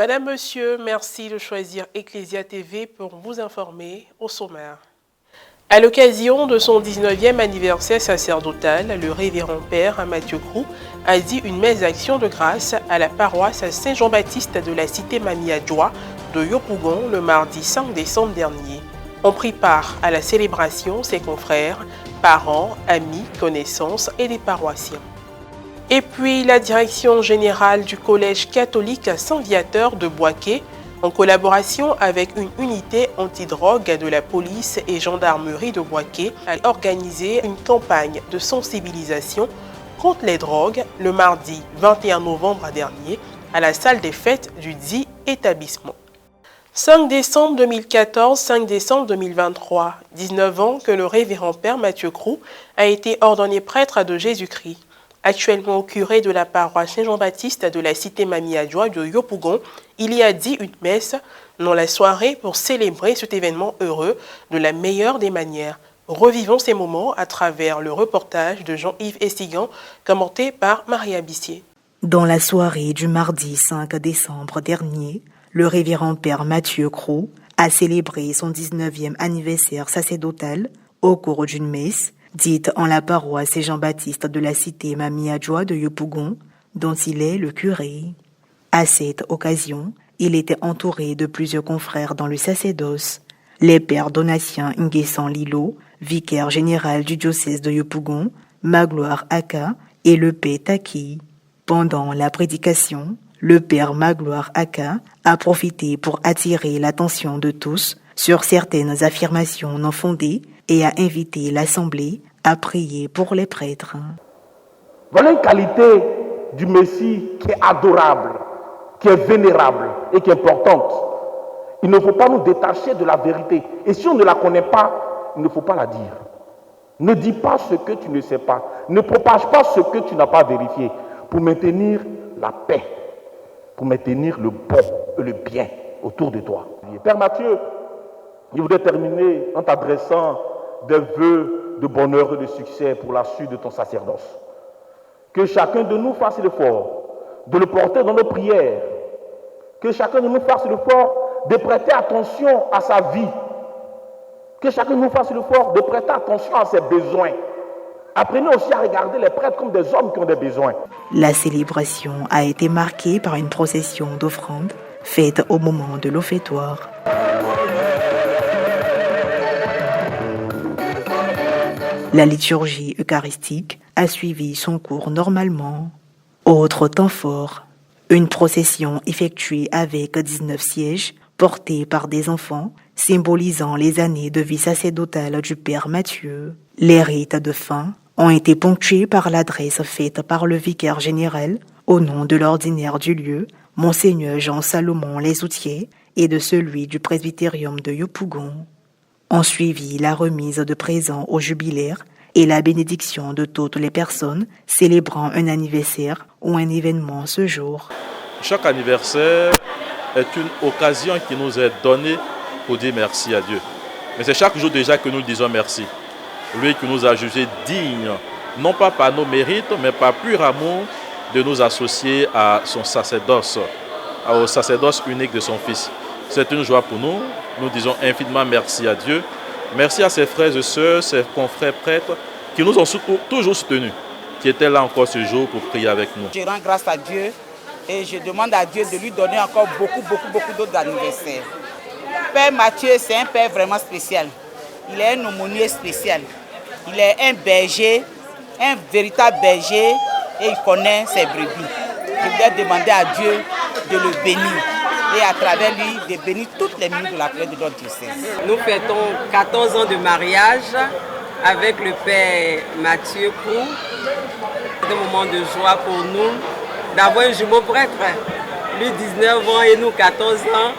Madame, Monsieur, merci de choisir Ecclesia TV pour vous informer au sommaire. À l'occasion de son 19e anniversaire sacerdotal, le révérend père Mathieu Crou a dit une messe d'action de grâce à la paroisse Saint-Jean-Baptiste de la cité Mamiadjoa de Yopougon le mardi 5 décembre dernier. On prit part à la célébration ses confrères, parents, amis, connaissances et des paroissiens. Et puis la direction générale du collège catholique Saint-Viateur de Boaké, en collaboration avec une unité antidrogue de la police et gendarmerie de Boaké, a organisé une campagne de sensibilisation contre les drogues le mardi 21 novembre dernier à la salle des fêtes du dit établissement. 5 décembre 2014, 5 décembre 2023, 19 ans que le révérend père Mathieu Crou a été ordonné prêtre de Jésus-Christ. Actuellement curé de la paroisse Saint-Jean-Baptiste de la cité Mamiadjoa de Yopougon, il y a dit une messe dans la soirée pour célébrer cet événement heureux de la meilleure des manières. Revivons ces moments à travers le reportage de Jean-Yves Estigan, commenté par Maria Bissier. Dans la soirée du mardi 5 décembre dernier, le révérend père Mathieu Crou a célébré son 19e anniversaire sacerdotal au cours d'une messe dite en la paroisse Saint-Jean-Baptiste de la cité Mamiadjoa de Yopougon, dont il est le curé. À cette occasion, il était entouré de plusieurs confrères dans le sacerdoce, les pères Donatien Nguessan Lilo, vicaire général du diocèse de Yopougon, Magloire Aka et le père Taki. Pendant la prédication, le père Magloire Aka a profité pour attirer l'attention de tous sur certaines affirmations non fondées et a invité l'Assemblée à prier pour les prêtres. Voilà une qualité du Messie qui est adorable, qui est vénérable et qui est importante. Il ne faut pas nous détacher de la vérité. Et si on ne la connaît pas, il ne faut pas la dire. Ne dis pas ce que tu ne sais pas. Ne propage pas ce que tu n'as pas vérifié pour maintenir la paix, pour maintenir le bon et le bien autour de toi. Père Mathieu, je voudrais terminer en t'adressant des vœux de bonheur et de succès pour la suite de ton sacerdoce. Que chacun de nous fasse l'effort de le porter dans nos prières. Que chacun de nous fasse l'effort de prêter attention à sa vie. Que chacun de nous fasse l'effort de prêter attention à ses besoins. Apprenez aussi à regarder les prêtres comme des hommes qui ont des besoins. La célébration a été marquée par une procession d'offrandes faite au moment de l'offertoire. La liturgie eucharistique a suivi son cours normalement. Autre temps fort, une procession effectuée avec 19 sièges portés par des enfants, symbolisant les années de vie sacerdotale du père Mathieu. Les rites de fin ont été ponctués par l'adresse faite par le vicaire général au nom de l'ordinaire du lieu, Monseigneur Jean-Salomon Lesoutier, et de celui du presbytérium de Yopougon. On suivit la remise de présents aux jubilaires et la bénédiction de toutes les personnes célébrant un anniversaire ou un événement ce jour. Chaque anniversaire est une occasion qui nous est donnée pour dire merci à Dieu. Mais c'est chaque jour déjà que nous disons merci. Lui qui nous a jugés dignes, non pas par nos mérites, mais par pur amour, de nous associer à son sacerdoce, au sacerdoce unique de son Fils. C'est une joie pour nous. Nous disons infiniment merci à Dieu. Merci à ses frères et sœurs, ses confrères prêtres qui nous ont toujours soutenus, qui étaient là encore ce jour pour prier avec nous. Je rends grâce à Dieu et je demande à Dieu de lui donner encore beaucoup d'autres anniversaires. Père Mathieu, c'est un père vraiment spécial. Il est un aumônier spécial. Il est un berger, un véritable berger et il connaît ses brebis. Je voudrais demander à Dieu de le bénir et à travers lui de bénir toutes les minutes de la prière de notre diocèse. Nous fêtons 14 ans de mariage avec le père Mathieu Crou. C'est un moment de joie pour nous d'avoir un jumeau prêtre. Lui 19 ans et nous 14 ans.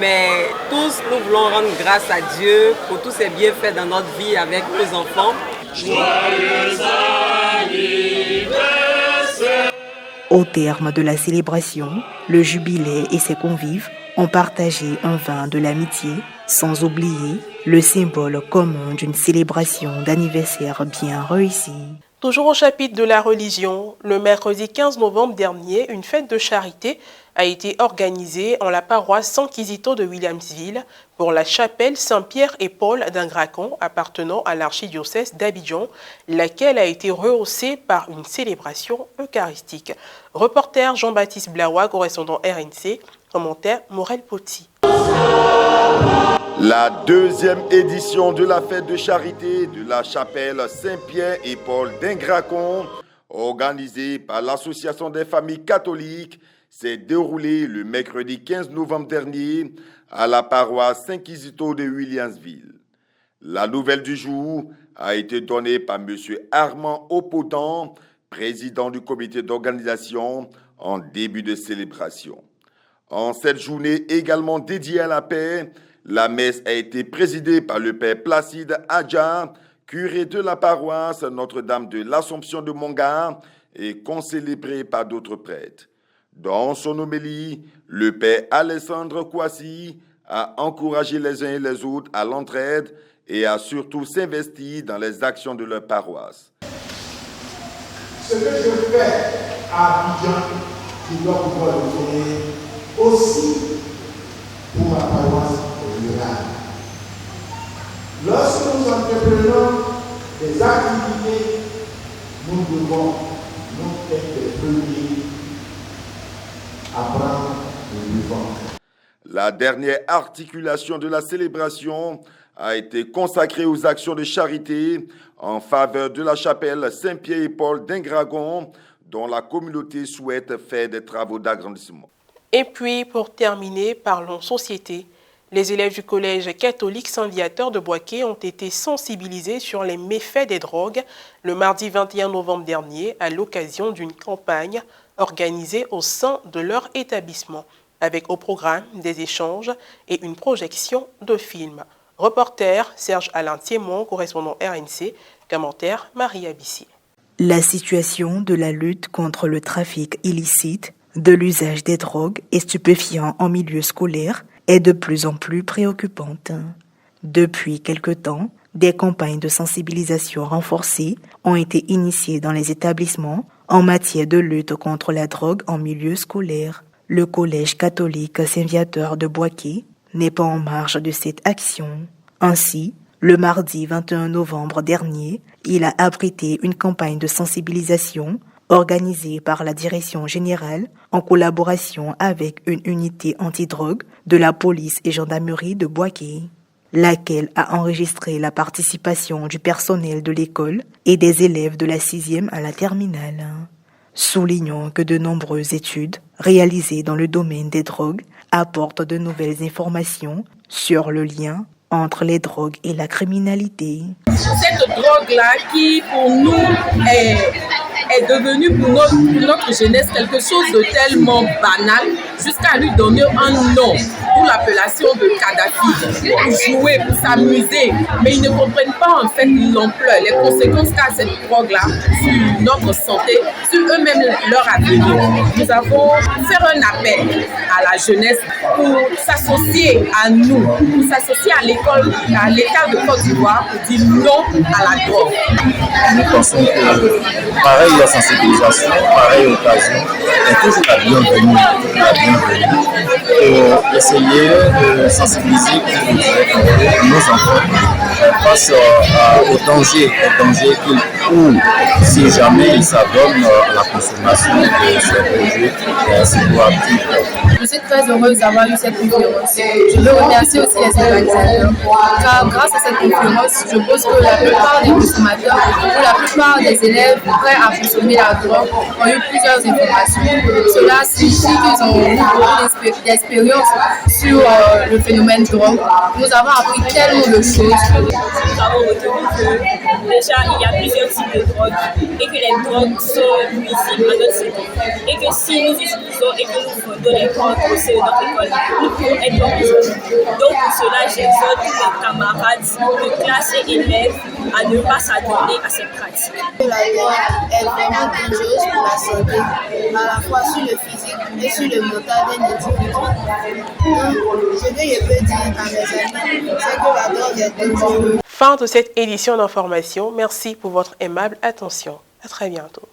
Mais tous nous voulons rendre grâce à Dieu pour tous ses bienfaits dans notre vie avec nos enfants. Joyeux anniversaire! Au terme de la célébration, le jubilé et ses convives ont partagé un vin de l'amitié, sans oublier le symbole commun d'une célébration d'anniversaire bien réussie. Toujours au chapitre de la religion, le mercredi 15 novembre dernier, une fête de charité a été organisée en la paroisse San Quisito de Williamsville pour la chapelle Saint-Pierre et Paul d'Ingracon appartenant à l'archidiocèse d'Abidjan, laquelle a été rehaussée par une célébration eucharistique. Reporter Jean-Baptiste Blaoua, correspondant RNC, commentaire Morel Poti. La deuxième édition de la fête de charité de la chapelle Saint-Pierre et Paul d'Ingracon, organisée par l'Association des familles catholiques, s'est déroulée le mercredi 15 novembre dernier à la paroisse Saint-Quisito de Williamsville. La nouvelle du jour a été donnée par M. Armand Opotan, président du comité d'organisation, en début de célébration. En cette journée également dédiée à la paix, la messe a été présidée par le père Placide Adja, curé de la paroisse Notre-Dame de l'Assomption de Monga, et concélébrée par d'autres prêtres. Dans son homélie, le père Alessandre Kouassi a encouragé les uns et les autres à l'entraide et a surtout s'investi dans les actions de leur paroisse. Ce que je fais à Abidjan, je dois pouvoir le faire aussi pour ma paroisse rurale. Lorsque nous entreprenons des activités, nous devons nous être les premiers à prendre le devant. La dernière articulation de la célébration a été consacrée aux actions de charité en faveur de la chapelle Saint-Pierre et Paul d'Ingracon, dont la communauté souhaite faire des travaux d'agrandissement. Et puis, pour terminer, parlons société. Les élèves du collège catholique Saint-Viateur de Boaké ont été sensibilisés sur les méfaits des drogues le mardi 21 novembre dernier à l'occasion d'une campagne organisée au sein de leur établissement, avec au programme des échanges et une projection de films. Reporter Serge-Alain Thiémon, correspondant RNC, commentaire Marie Abissi. La situation de la lutte contre le trafic illicite, de l'usage des drogues et stupéfiants en milieu scolaire est de plus en plus préoccupante. Depuis quelque temps, des campagnes de sensibilisation renforcées ont été initiées dans les établissements en matière de lutte contre la drogue en milieu scolaire. Le collège catholique Saint-Viateur de Boaké n'est pas en marge de cette action. Ainsi, le mardi 21 novembre dernier, il a abrité une campagne de sensibilisation organisée par la Direction générale en collaboration avec une unité antidrogue de la police et gendarmerie de Boaké, laquelle a enregistré la participation du personnel de l'école et des élèves de la 6e à la terminale. Soulignons que de nombreuses études réalisées dans le domaine des drogues apportent de nouvelles informations sur le lien entre les drogues et la criminalité. Cette drogue-là qui pour nous est devenue pour notre jeunesse quelque chose de tellement banal jusqu'à lui donner un nom pour l'appellation de Kadhafi, pour jouer, pour s'amuser, mais ils ne comprennent pas en fait l'ampleur, les conséquences qu'a cette drogue-là sur notre santé, sur eux-mêmes leur avenir. Nous avons fait un appel à la jeunesse pour s'associer à nous, pour s'associer à l'école, à l'État de Côte d'Ivoire pour dire non à la drogue. Nous pensons que pareille sensibilisation, pareille occasion est toujours la bienvenue, et essayer de sensibiliser nos enfants face au danger qu'ils courent si jamais ils s'adonnent à la consommation de ces produits psychoactifs. Je suis très heureuse d'avoir eu cette conférence. Je veux remercier aussi les organisateurs, car grâce à cette conférence, je pense que la plupart des consommateurs ou la plupart des élèves prêts à consommer la drogue ont eu plusieurs informations. Cela signifie qu'ils ont eu beaucoup d'expérience sur le phénomène drogue. Nous avons appris tellement de choses. Nous avons retenu que déjà il y a plusieurs types de drogues et que les drogues sont nuisibles à notre santé. Et que si nous utilisons et que nous vendons les drogues au sein de notre école, nous pouvons être en prison. Donc pour cela, j'exhorte tous les camarades de classe et élèves à ne pas s'adonner à cette pratique. La drogue est vraiment dangereuse pour la santé, à la fois sur le physique et sur le mental d'un individu. Donc, ce que je peux dire à mes amis, c'est que la drogue est dangereuse. Fin de cette édition d'information. Merci pour votre aimable attention. À très bientôt.